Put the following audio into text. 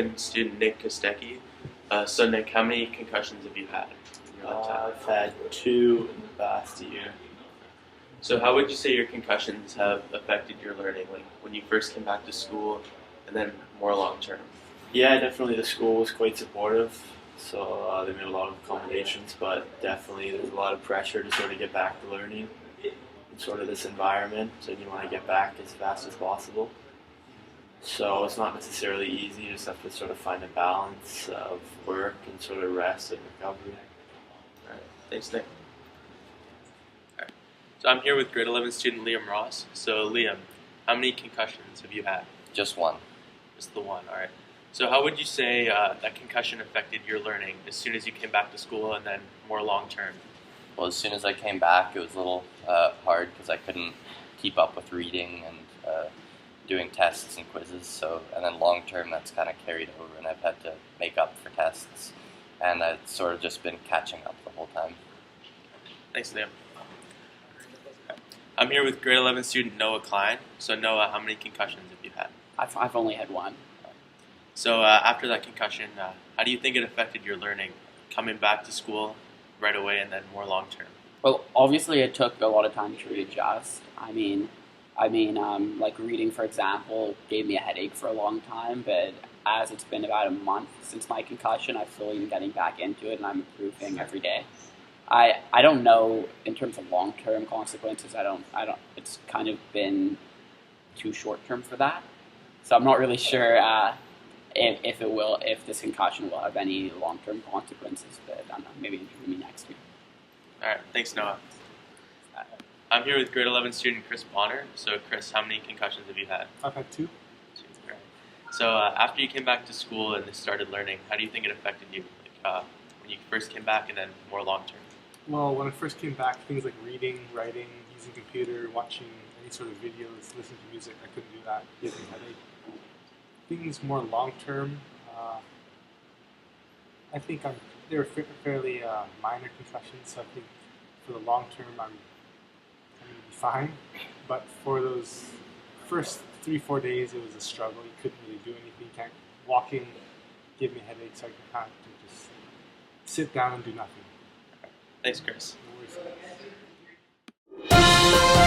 11 student Nick Kostecki. So Nick, how many concussions have you had in your lifetime? I've had 2 in the past year. So how would you say your concussions have affected your learning, like when you first came back to school and then more long term? Yeah, definitely the school was quite supportive, so they made a lot of accommodations, but definitely there's a lot of pressure to sort of get back to learning in sort of this environment, so you want to get back as fast as possible. So it's not necessarily easy, you just have to sort of find a balance of work and sort of rest and recovery. Alright, thanks Nick. Alright. So I'm here with grade 11 student Liam Ross. So Liam, how many concussions have you had? Just one. Just the one, alright. So how would you say that concussion affected your learning as soon as you came back to school and then more long term? Well, as soon as I came back, it was a little hard because I couldn't keep up with reading and doing tests and quizzes. So, and then long term, that's kind of carried over, and I've had to make up for tests, and I've sort of just been catching up the whole time. Thanks, Liam. I'm here with grade 11 student Noah Klein. So Noah, how many concussions have you had? I've only had one. So after that concussion, how do you think it affected your learning, coming back to school right away and then more long term? Well, obviously it took a lot of time to readjust. Like reading, for example, gave me a headache for a long time, but as it's been about a month since my concussion, I've slowly been getting back into it and I'm improving every day. I don't know in terms of long-term consequences. I don't. It's kind of been too short-term for that, so I'm not really sure if this concussion will have any long-term consequences. But I don't know. Maybe interview me next year. All right, thanks, Noah. I'm here with grade 11 student Chris Bonner. So Chris, how many concussions have you had? I've had 2. Right. So after you came back to school and started learning, how do you think it affected you, like, when you first came back and then more long term? Well, when I first came back, things like reading, writing, using computer, watching any sort of videos, listening to music, I couldn't do that. It gave me a headache. Things more long term, I think they're fairly minor concussions, so I think for the long term I'm going to be fine. But for those first 3-4 days, it was a struggle. You couldn't really do anything. Walking gave me a headache, so I could kind of just sit down and do nothing. Thanks, Chris. No worries.